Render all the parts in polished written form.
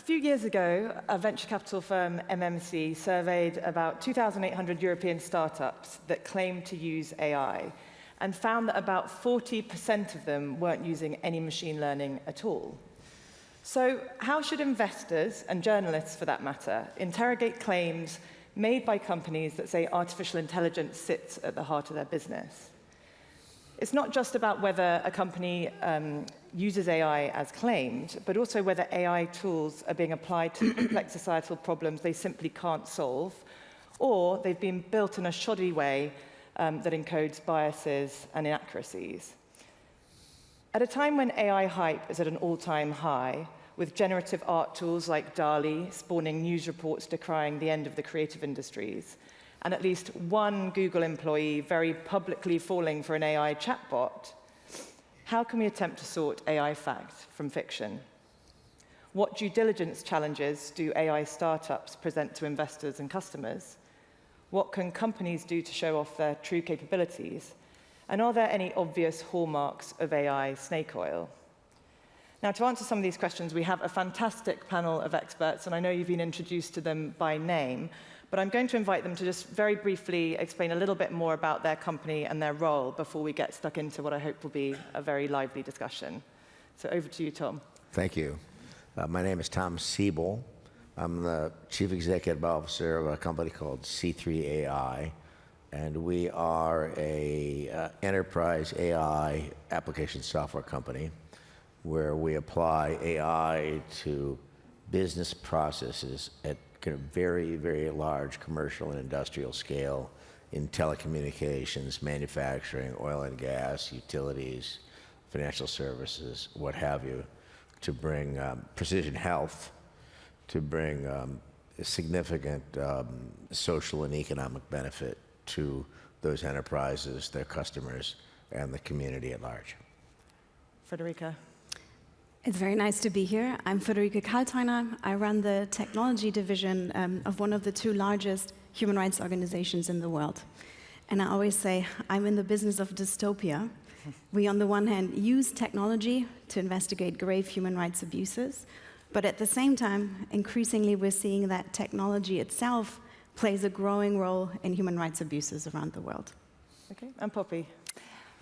A few years ago, a venture capital firm, MMC, surveyed about 2,800 European startups that claimed to use AI and found that about 40% of them weren't using any machine learning at all. So how should investors, and journalists for that matter, interrogate claims made by companies that say artificial intelligence sits at the heart of their business? It's not just about whether a company uses AI as claimed, but also whether AI tools are being applied to complex societal problems they simply can't solve, or they've been built in a shoddy way that encodes biases and inaccuracies. At a time when AI hype is at an all-time high, with generative art tools like DALL-E spawning news reports decrying the end of the creative industries, and at least one Google employee very publicly falling for an AI chatbot, how can we attempt to sort AI fact from fiction? What due diligence challenges do AI startups present to investors and customers? What can companies do to show off their true capabilities? And are there any obvious hallmarks of AI snake oil? Now, to answer some of these questions, we have a fantastic panel of experts, and I know you've been introduced to them by name, but I'm going to invite them to just very briefly explain a little bit more about their company and their role before we get stuck into what I hope will be a very lively discussion. So over to you, Tom. Thank you. My name is Tom Siebel. I'm the Chief Executive Officer of a company called C3AI, and we are a enterprise AI application software company where we apply AI to business processes at kind of very, very large commercial and industrial scale in telecommunications, manufacturing, oil and gas, utilities, financial services, what have you, to bring precision health, to bring significant social and economic benefit to those enterprises, their customers, and the community at large. Frederike. It's very nice to be here. I'm Frederike Kaltheuner. I run the technology division of one of the two largest human rights organizations in the world. And I always say, I'm in the business of dystopia. We, on the one hand, use technology to investigate grave human rights abuses, but at the same time, increasingly, we're seeing that technology itself plays a growing role in human rights abuses around the world. Okay, and Poppy.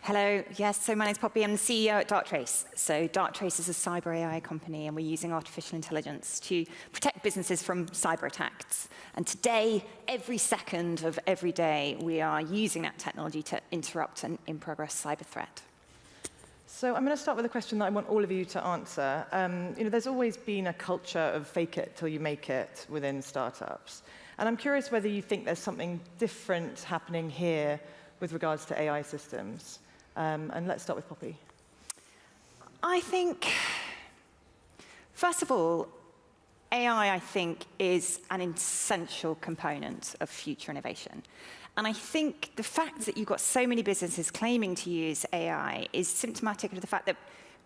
Hello, yes, so my name's Poppy, I'm the CEO at Darktrace. So Darktrace is a cyber AI company, and we're using artificial intelligence to protect businesses from cyber attacks. And today, every second of every day, we are using that technology to interrupt an in-progress cyber threat. So I'm going to start with a question that I want all of you to answer. There's always been a culture of fake it till you make it within startups. And I'm curious whether you think there's something different happening here with regards to AI systems. And let's start with Poppy. I think, first of all, AI, I think, is an essential component of future innovation. And I think the fact that you've got so many businesses claiming to use AI is symptomatic of the fact that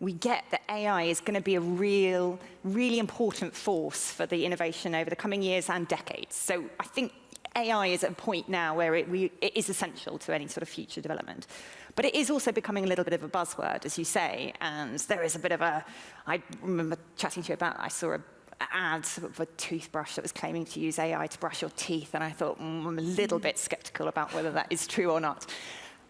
we get that AI is going to be a really important force for the innovation over the coming years and decades. So I think AI is at a point now where it is essential to any sort of future development. But it is also becoming a little bit of a buzzword, as you say, and there is a bit of a, I remember chatting to you about, I saw an ad of a toothbrush that was claiming to use AI to brush your teeth, and I thought, I'm a little bit skeptical about whether that is true or not.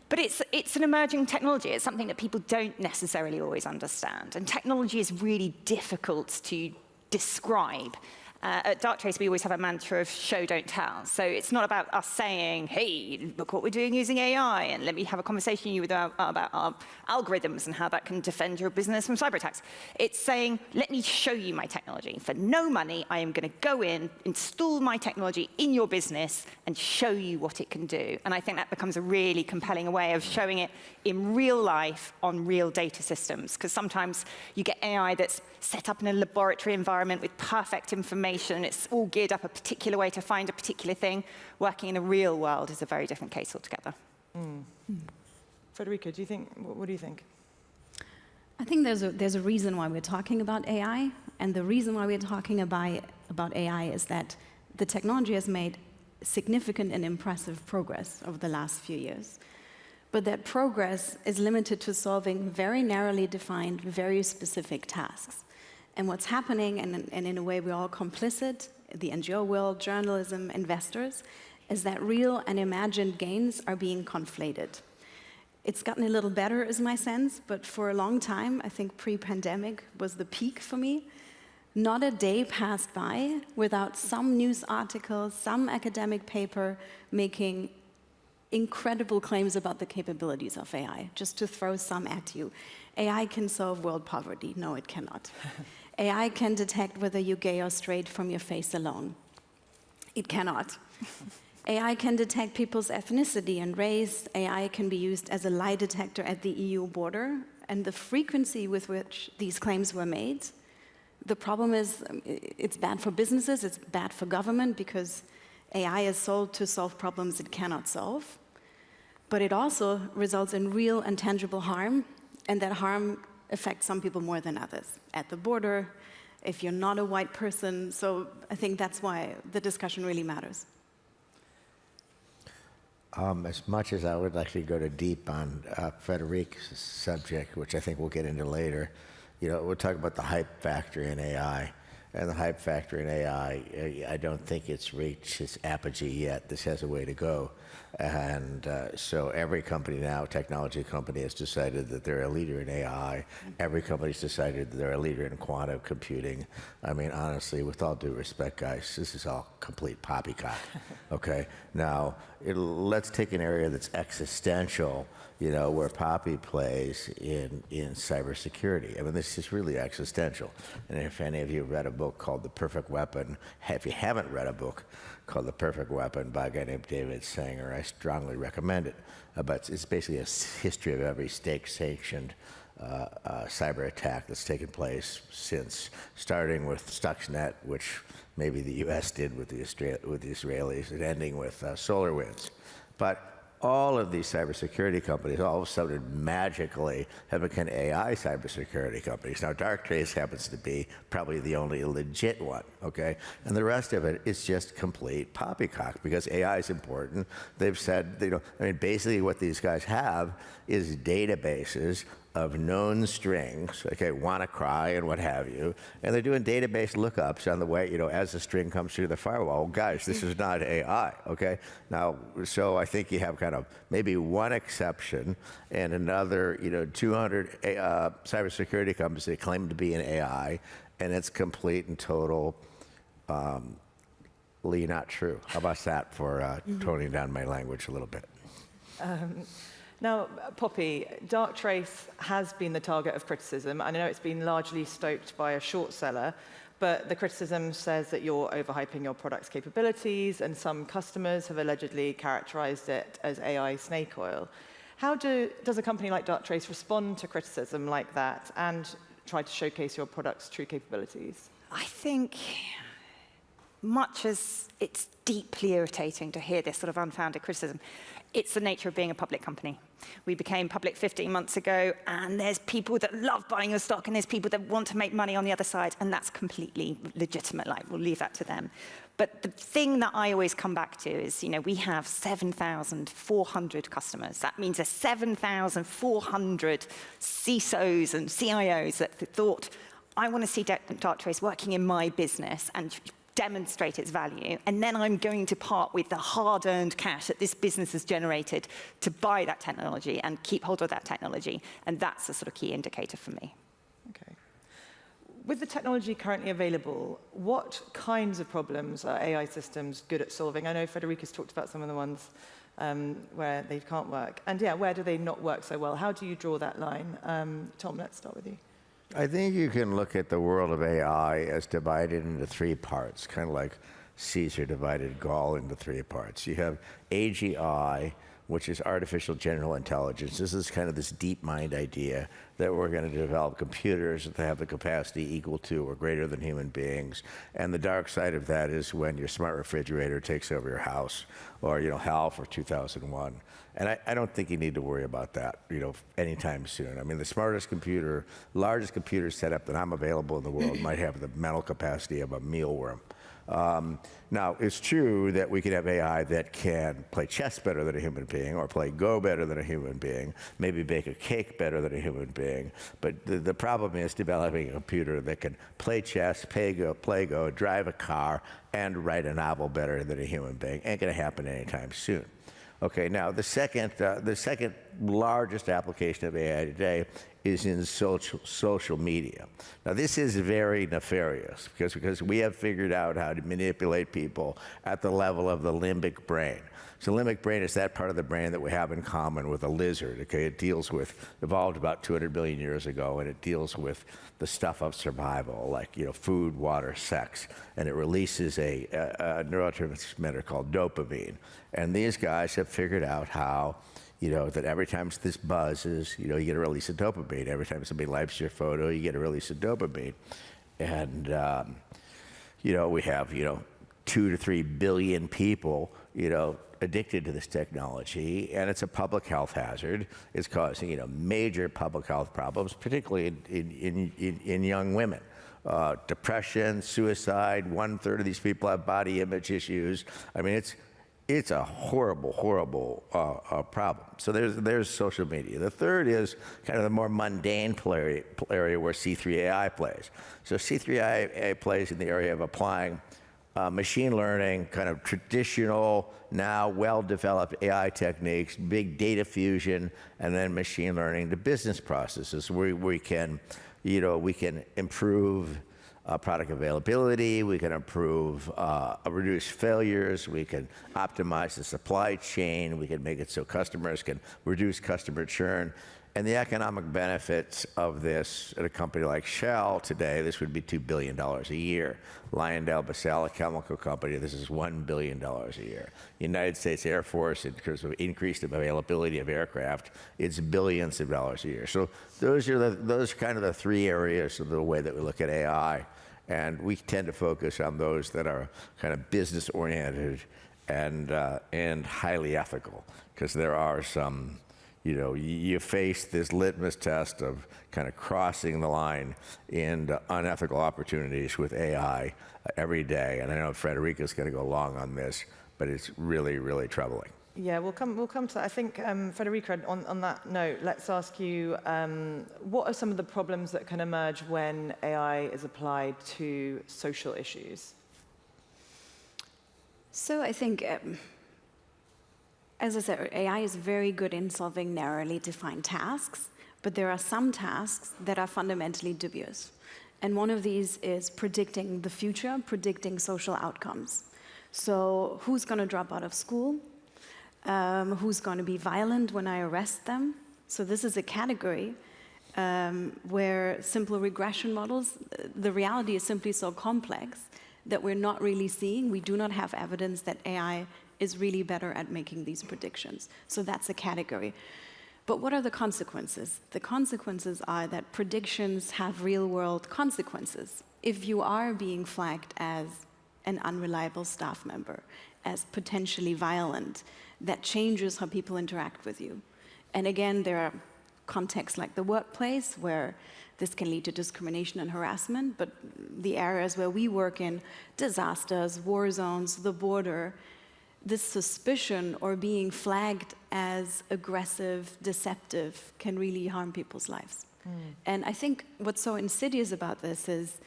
But it's an emerging technology. It's something that people don't necessarily always understand. And technology is really difficult to describe. At Darktrace, we always have a mantra of show, don't tell. So it's not about us saying, hey, look what we're doing using AI, and let me have a conversation with you about our algorithms and how that can defend your business from cyber attacks. It's saying, let me show you my technology. For no money, I am going to go in, install my technology in your business, and show you what it can do. And I think that becomes a really compelling way of showing it in real life on real data systems. Because sometimes you get AI that's set up in a laboratory environment with perfect information. It's all geared up a particular way to find a particular thing. Working in the real world is a very different case altogether. Frederike, what do you think? I think there's a reason why we're talking about AI, and the reason why we're talking about AI is that the technology has made significant and impressive progress over the last few years. But that progress is limited to solving very narrowly defined, very specific tasks. And what's happening, and in a way we're all complicit, the NGO world, journalism, investors, is that real and imagined gains are being conflated. It's gotten a little better, is my sense, but for a long time, I think pre-pandemic was the peak for me. Not a day passed by without some news article, some academic paper making incredible claims about the capabilities of AI. Just to throw some at you. AI can solve world poverty. No, it cannot. AI can detect whether you're gay or straight from your face alone. It cannot. AI can detect people's ethnicity and race. AI can be used as a lie detector at the EU border. And the frequency with which these claims were made, the problem is it's bad for businesses, it's bad for government, because AI is sold to solve problems it cannot solve. But it also results in real and tangible harm, and that harm affects some people more than others. At the border, if you're not a white person, so I think that's why the discussion really matters. As much as I would like to go to deep on Frederike's subject, which I think we'll get into later, we'll talk about the hype factor in AI. And the hype factor in AI, I don't think it's reached its apogee yet. This has a way to go. And so every company now, technology company, has decided that they're a leader in AI. Every company's decided that they're a leader in quantum computing. I mean, honestly, with all due respect, guys, this is all complete poppycock, okay? Now, let's take an area that's existential, where Poppy plays in cybersecurity. I mean, this is really existential. And if any of you have read a book called The Perfect Weapon, if you haven't read a book called The Perfect Weapon by a guy named David Sanger, I strongly recommend it. But it's basically a history of every state-sanctioned cyber attack that's taken place since, starting with Stuxnet, which maybe the US did with the Israelis, and ending with SolarWinds. But all of these cybersecurity companies all of a sudden magically have become AI cybersecurity companies. Now, Darktrace happens to be probably the only legit one, okay? And the rest of it is just complete poppycock, because AI is important. They've said, basically what these guys have is databases of known strings, okay, WannaCry and what have you, and they're doing database lookups on the way, as the string comes through the firewall. Well, guys, this is not AI, okay? Now, so I think you have kind of maybe one exception and another, 200 cybersecurity companies that claim to be an AI, and it's complete and total not true. How about that for toning down my language a little bit? Now, Poppy, Darktrace has been the target of criticism. I know it's been largely stoked by a short seller, but the criticism says that you're overhyping your product's capabilities, and some customers have allegedly characterized it as AI snake oil. How does a company like Darktrace respond to criticism like that and try to showcase your product's true capabilities? I think, much as it's deeply irritating to hear this sort of unfounded criticism, it's the nature of being a public company. We became public 15 months ago, and there's people that love buying your stock, and there's people that want to make money on the other side, and that's completely legitimate. We'll leave that to them. But the thing that I always come back to is, we have 7,400 customers. That means there's 7,400 CISOs and CIOs that thought, I want to see Darktrace working in my business and demonstrate its value, and then I'm going to part with the hard-earned cash that this business has generated to buy that technology and keep hold of that technology, and that's a sort of key indicator for me. Okay. With the technology currently available, what kinds of problems are AI systems good at solving? I know Frederike's talked about some of the ones where they can't work, and where do they not work so well? How do you draw that line? Tom, let's start with you. I think you can look at the world of AI as divided into three parts, kind of like Caesar divided Gaul into three parts. You have AGI, which is artificial general intelligence. This is kind of this deep mind idea that we're going to develop computers that have the capacity equal to or greater than human beings. And the dark side of that is when your smart refrigerator takes over your house, or HAL for 2001. And I don't think you need to worry about that, anytime soon. I mean, the smartest computer, largest computer setup that I'm available in the world might have the mental capacity of a mealworm. Now, it's true that we could have AI that can play chess better than a human being, or play Go better than a human being, maybe bake a cake better than a human being. But the problem is developing a computer that can play chess, play Go, drive a car, and write a novel better than a human being. Ain't going to happen anytime soon. Okay, now the second largest application of AI today is in social media. Now this is very nefarious because we have figured out how to manipulate people at the level of the limbic brain. So limbic brain is that part of the brain that we have in common with a lizard. Okay, it evolved about 200 billion years ago, and it deals with the stuff of survival, like food, water, sex, and it releases a neurotransmitter called dopamine. And these guys have figured out how that every time this buzzes, you get a release of dopamine. Every time somebody likes your photo, you get a release of dopamine. And, we have, 2 to 3 billion people, addicted to this technology, and it's a public health hazard. It's causing, major public health problems, particularly in young women. Depression, suicide, 1/3 of these people have body image issues. I mean, it's a horrible, horrible problem. So there's social media. The third is kind of the more mundane area where C3 AI plays. So C3 AI plays in the area of applying machine learning, kind of traditional, now well-developed AI techniques, big data fusion, and then machine learning to business processes where we can improve product availability, we can improve, reduce failures, we can optimize the supply chain, we can make it so customers can reduce customer churn. And the economic benefits of this at a company like Shell today, this would be $2 billion a year. LyondellBasell, a chemical company, this is $1 billion a year. United States Air Force, in terms of increased availability of aircraft, it's billions of dollars a year. So those are kind of the three areas of the way that we look at AI. And we tend to focus on those that are kind of business-oriented and highly ethical, because there are some, you face this litmus test of kind of crossing the line into unethical opportunities with AI every day. And I know Frederike's going to go long on this, but it's really, really troubling. Yeah, we'll come to that. I think, Frederike, on that note, let's ask you, what are some of the problems that can emerge when AI is applied to social issues? So I think, as I said, AI is very good in solving narrowly defined tasks, but there are some tasks that are fundamentally dubious. And one of these is predicting the future, predicting social outcomes. So who's going to drop out of school? Who's going to be violent when I arrest them? So this is a category where simple regression models, the reality is simply so complex that we're not really seeing. We do not have evidence that AI is really better at making these predictions. So that's a category. But what are the consequences? The consequences are that predictions have real-world consequences. If you are being flagged as an unreliable staff member, as potentially violent, that changes how people interact with you. And again, there are contexts like the workplace where this can lead to discrimination and harassment, but the areas where we work in, disasters, war zones, the border, this suspicion or being flagged as aggressive, deceptive can really harm people's lives. And I think what's so insidious about this is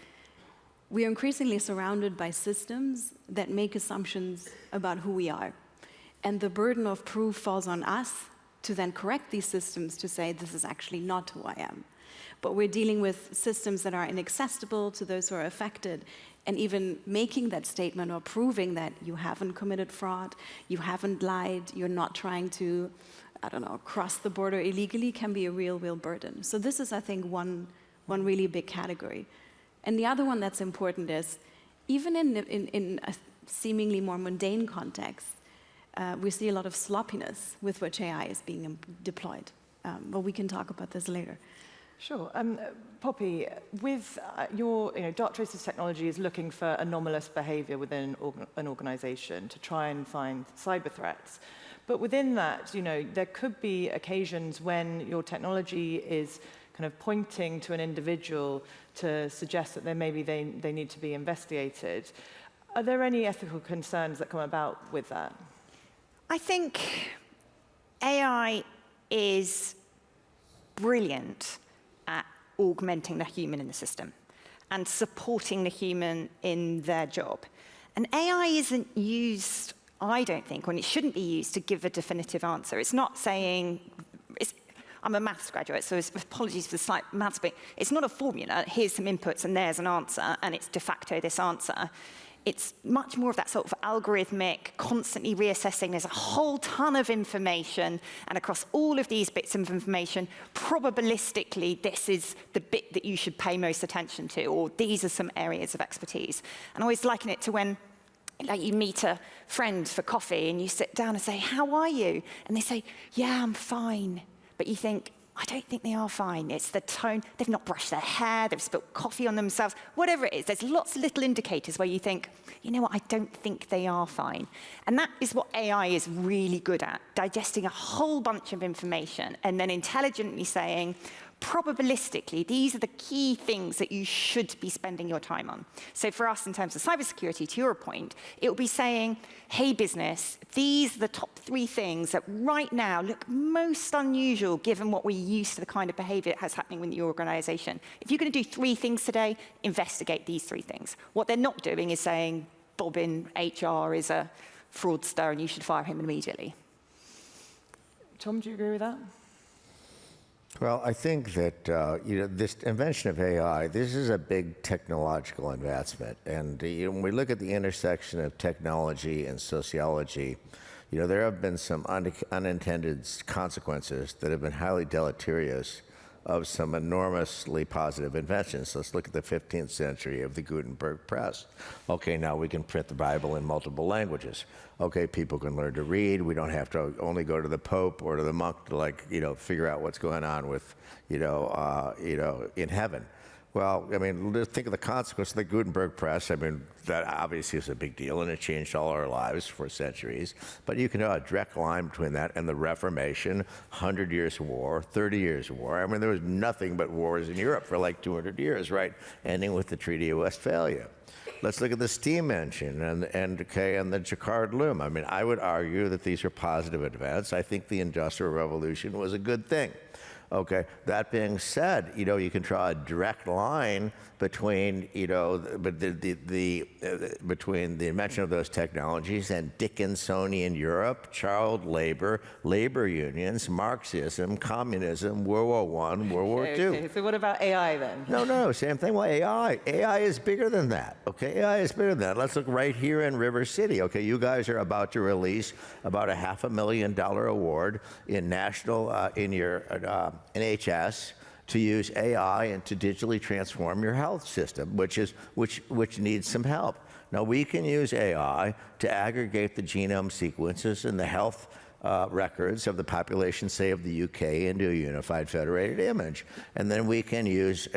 we are increasingly surrounded by systems that make assumptions about who we are. And the burden of proof falls on us to then correct these systems to say, this is actually not who I am. But we're dealing with systems that are inaccessible to those who are affected. And even making that statement or proving that you haven't committed fraud, you haven't lied, you're not trying to, cross the border illegally can be a real burden. So this is, I think, one really big category. And the other one that's important is, even in a seemingly more mundane context, we see a lot of sloppiness with which AI is being deployed. But we can talk about this later. Sure. Poppy, with Darktrace's technology is looking for anomalous behavior within an organization to try and find cyber threats. But within that, there could be occasions when your technology is kind of pointing to an individual to suggest that maybe they need to be investigated. Are there any ethical concerns that come about with that? I think AI is brilliant at augmenting the human in the system and supporting the human in their job. And AI isn't used, I don't think, when it shouldn't be used to give a definitive answer. It's not saying, I'm a maths graduate, so apologies for the slight maths, but it's not a formula. Here's some inputs and there's an answer, and it's de facto this answer. It's much more of that sort of algorithmic, constantly reassessing. There's a whole ton of information, and across all of these bits of information, probabilistically, this is the bit that you should pay most attention to, or these are some areas of expertise. And I always liken it to when you meet a friend for coffee, and you sit down and say, how are you? And they say, yeah, I'm fine. But you think, I don't think they are fine. It's the tone. They've not brushed their hair. They've spilled coffee on themselves. Whatever it is, there's lots of little indicators where you think, you know what, I don't think they are fine. And that is what AI is really good at, digesting a whole bunch of information and then intelligently saying, probabilistically, these are the key things that you should be spending your time on. So for us, in terms of cybersecurity, to your point, it will be saying, hey, business, these are the top 3 things that right now look most unusual given what we're used to, the kind of behavior that's happening within your organization. If you're going to do 3 things today, investigate these 3 things. What they're not doing is saying, Bob in HR is a fraudster and you should fire him immediately. Tom, do you agree with that? Well, I think that this invention of AI, this is a big technological advancement. And when we look at the intersection of technology and sociology, there have been some unintended consequences that have been highly deleterious of some enormously positive inventions. Let's look at the 15th century of the Gutenberg press. Okay, now we can print the Bible in multiple languages. Okay, people can learn to read. We don't have to only go to the Pope or to the monk to figure out what's going on with, in heaven. Well, I mean, think of the consequence of the Gutenberg press. I mean, that obviously is a big deal, and it changed all our lives for centuries. But you can draw a direct line between that and the Reformation, 100 years of war, 30 years of war. I mean, there was nothing but wars in Europe for like 200 years, right? Ending with the Treaty of Westphalia. Let's look at the steam engine and the Jacquard loom. I mean, I would argue that these are positive events. I think the Industrial Revolution was a good thing. Okay. That being said, you can draw a direct line between, between the invention of those technologies and Dickinsonian Europe, child labor, labor unions, Marxism, communism, World War I, World War II. Okay, so what about AI then? No, same thing. Well, AI is bigger than that. Okay, AI is bigger than that. Let's look right here in River City. Okay, you guys are about to release about a $500,000 award in national in your NHS to use AI and to digitally transform your health system, which needs some help. Now, we can use AI to aggregate the genome sequences and the health records of the population, say, of the UK into a unified federated image. And then we can use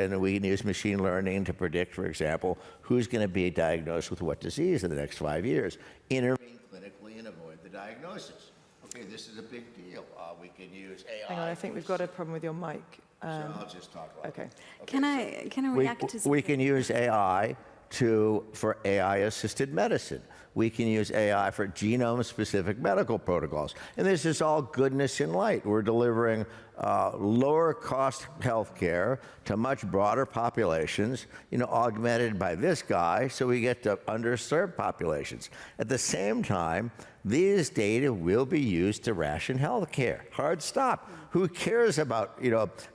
machine learning to predict, for example, who's going to be diagnosed with what disease in the next 5 years. Intervene clinically and avoid the diagnosis. Okay, this is a big deal. We can use AI. Hang on, I think we've got a problem with your mic. So I'll just talk about okay. it. Can I react to something? We can use AI for AI-assisted medicine. We can use AI for genome-specific medical protocols. And this is all goodness in light. We're delivering lower-cost health care to much broader populations, augmented by this guy, so we get to underserved populations. At the same time, these data will be used to ration health care. Hard stop. Who cares about,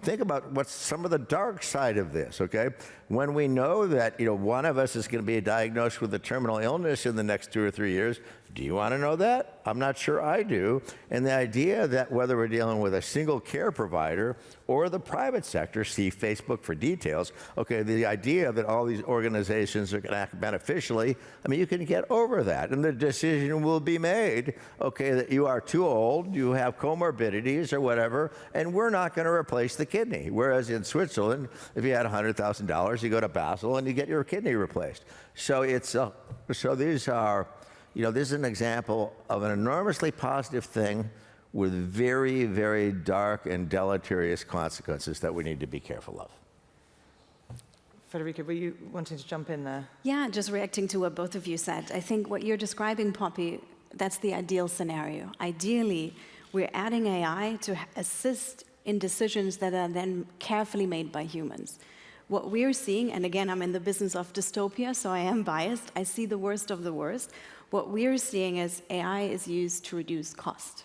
think about what's some of the dark side of this, okay? When we know that, one of us is going to be diagnosed with a terminal illness in the next 2 or 3 years, do you want to know that? I'm not sure I do. And the idea that whether we're dealing with a single care provider or the private sector, see Facebook for details, okay, the idea that all these organizations are going to act beneficially, I mean, you can get over that. And the decision will be made, okay, that you are too old, you have comorbidities or whatever, and we're not going to replace the kidney. Whereas in Switzerland, if you had $100,000, you go to Basel and you get your kidney replaced. So these are, this is an example of an enormously positive thing with very, very dark and deleterious consequences that we need to be careful of. Frederike, were you wanting to jump in there? Yeah, just reacting to what both of you said. I think what you're describing, Poppy, that's the ideal scenario. Ideally, we're adding AI to assist in decisions that are then carefully made by humans. What we're seeing, and again, I'm in the business of dystopia, so I am biased. I see the worst of the worst. What we're seeing is AI is used to reduce cost.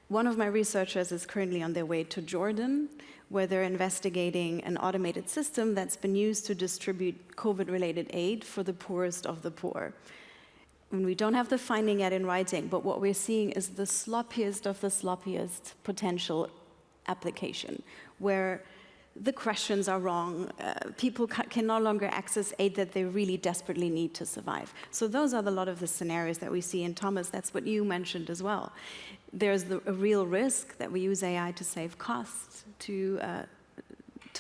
One of my researchers is currently on their way to Jordan, where they're investigating an automated system that's been used to distribute COVID-related aid for the poorest of the poor. And we don't have the finding yet in writing, but what we're seeing is the sloppiest of the sloppiest potential application, where the questions are wrong, people can no longer access aid that they really desperately need to survive. So those are a lot of the scenarios that we see. And Thomas, that's what you mentioned as well. There's a real risk that we use AI to save costs, to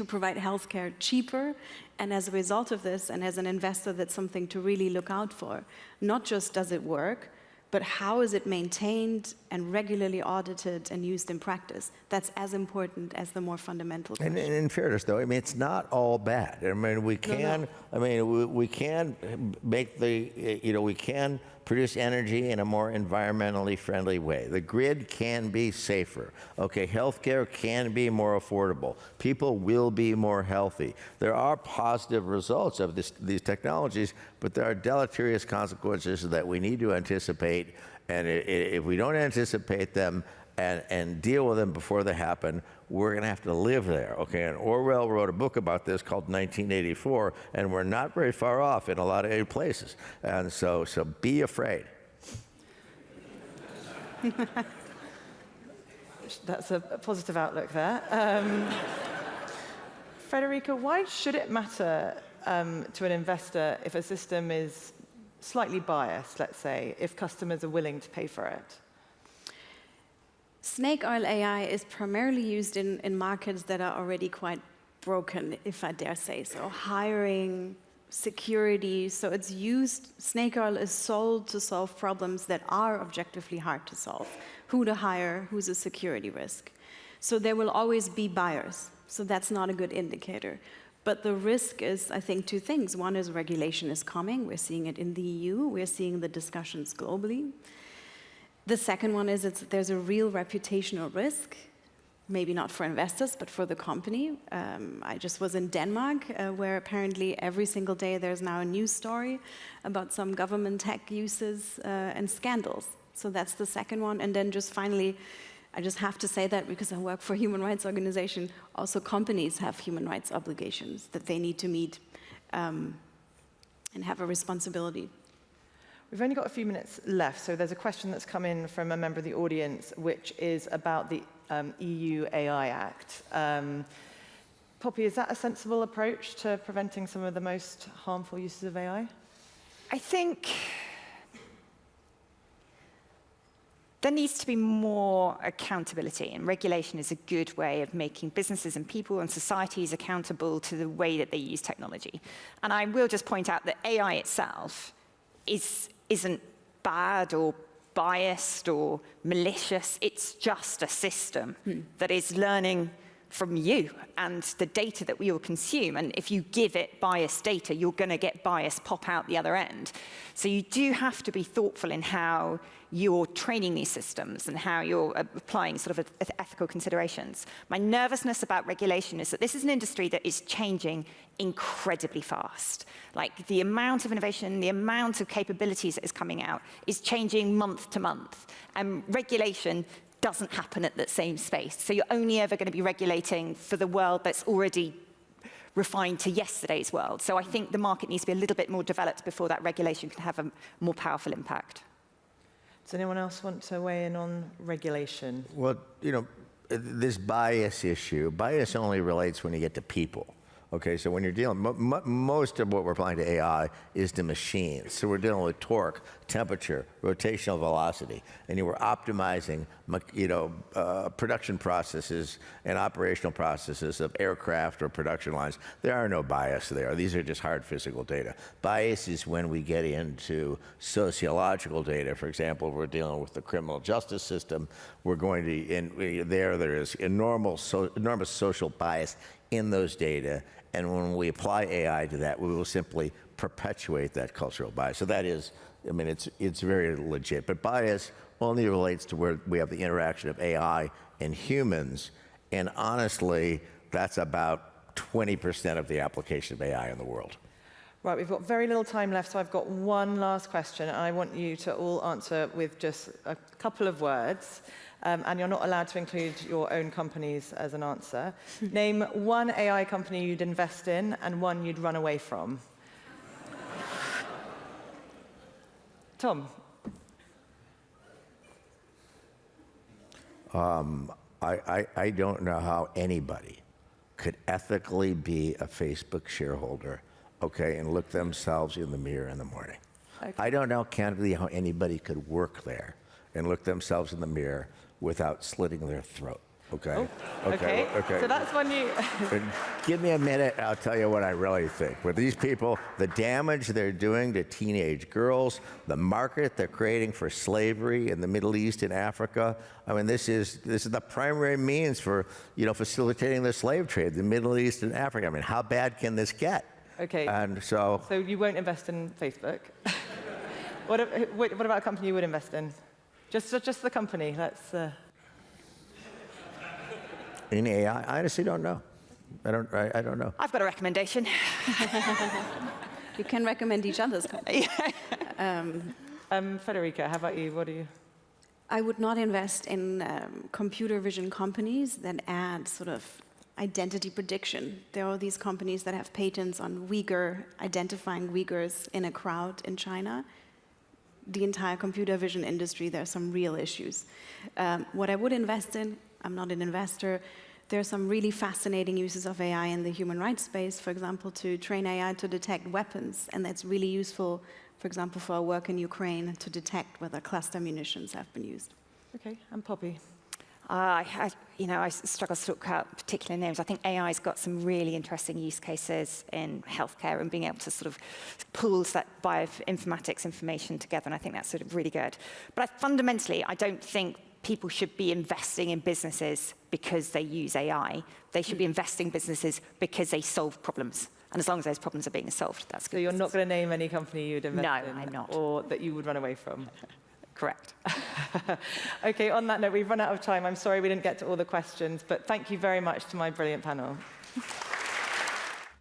provide healthcare cheaper. And as a result of this, and as an investor, that's something to really look out for. Not just does it work, but how is it maintained and regularly audited and used in practice? That's as important as the more fundamental question. And in fairness, though, I mean, it's not all bad. I mean, we can, we can make we can produce energy in a more environmentally friendly way. The grid can be safer. Okay, healthcare can be more affordable. People will be more healthy. There are positive results of these technologies, but there are deleterious consequences that we need to anticipate. And if we don't anticipate them and deal with them before they happen, we're going to have to live there. Okay, and Orwell wrote a book about this called 1984, and we're not very far off in a lot of places. And so be afraid. That's a positive outlook there. Frederike, why should it matter to an investor if a system is slightly biased, let's say, if customers are willing to pay for it? Snake oil AI is primarily used in markets that are already quite broken, if I dare say so. Hiring, security, so it's used, snake oil is sold to solve problems that are objectively hard to solve. Who to hire, who's a security risk. So there will always be buyers, so that's not a good indicator. But the risk is, I think, two things. One is regulation is coming. We're seeing it in the EU. We're seeing the discussions globally. The second one is there's a real reputational risk, maybe not for investors, but for the company. I just was in Denmark, where apparently every single day there's now a news story about some government tech uses and scandals. So that's the second one. And then just finally, I just have to say that because I work for a human rights organization, also companies have human rights obligations that they need to meet and have a responsibility. We've only got a few minutes left, so there's a question that's come in from a member of the audience, which is about the EU AI Act. Poppy, is that a sensible approach to preventing some of the most harmful uses of AI? I think there needs to be more accountability, and regulation is a good way of making businesses and people and societies accountable to the way that they use technology. And I will just point out that AI itself isn't bad or biased or malicious. It's just a system that is learning from you and the data that we all consume. And if you give it biased data, you're going to get bias pop out the other end. So you do have to be thoughtful in how you're training these systems and how you're applying sort of ethical considerations. My nervousness about regulation is that this is an industry that is changing incredibly fast. Like the amount of innovation, the amount of capabilities that is coming out is changing month to month. And regulation doesn't happen at that same space. So you're only ever going to be regulating for the world that's already refined to yesterday's world. So I think the market needs to be a little bit more developed before that regulation can have a more powerful impact. Does anyone else want to weigh in on regulation? Well, this bias issue, bias only relates when you get to people. Okay, so when you're dealing, most of what we're applying to AI is to machines. So we're dealing with torque, temperature, rotational velocity, and we're optimizing, production processes and operational processes of aircraft or production lines. There are no bias there. These are just hard physical data. Bias is when we get into sociological data. For example, we're dealing with the criminal justice system. We're going to, there is enormous social bias in those data. And when we apply AI to that, we will simply perpetuate that cultural bias. So that is, I mean, it's very legit. But bias only relates to where we have the interaction of AI and humans. And honestly, that's about 20% of the application of AI in the world. Right, we've got very little time left, so I've got one last question. I want you to all answer with just a couple of words, and you're not allowed to include your own companies as an answer. Name one AI company you'd invest in and one you'd run away from. Tom? I don't know how anybody could ethically be a Facebook shareholder, okay, and look themselves in the mirror in the morning. Okay. I don't know, candidly, how anybody could work there and look themselves in the mirror without slitting their throat, okay? Oh, okay. So that's when you... Give me a minute, I'll tell you what I really think. With these people, the damage they're doing to teenage girls, the market they're creating for slavery in the Middle East and Africa. I mean, this is the primary means for, facilitating the slave trade, the Middle East and Africa. I mean, how bad can this get? Okay. And so you won't invest in Facebook. What about a company you would invest in? Just the company. Let's. In AI, I honestly don't know. I don't know. I've got a recommendation. You can recommend each other's companies. Frederike, how about you? What do you? I would not invest in computer vision companies that add sort of identity prediction. There are these companies that have patents on identifying Uyghurs in a crowd in China. The entire computer vision industry, there are some real issues. What I would invest in, I'm not an investor, there are some really fascinating uses of AI in the human rights space, for example, to train AI to detect weapons, and that's really useful, for example, for our work in Ukraine to detect whether cluster munitions have been used. Okay, and Poppy. I struggle to talk out particular names. I think AI's got some really interesting use cases in healthcare and being able to sort of pools that bioinformatics information together, and I think that's sort of really good. But fundamentally, I don't think people should be investing in businesses because they use AI. They should be investing in businesses because they solve problems. And as long as those problems are being solved, that's good. So you're not going to name any company you'd invest in? No, I'm not. Or that you would run away from? Correct. Okay, on that note, we've run out of time. I'm sorry we didn't get to all the questions, but thank you very much to my brilliant panel.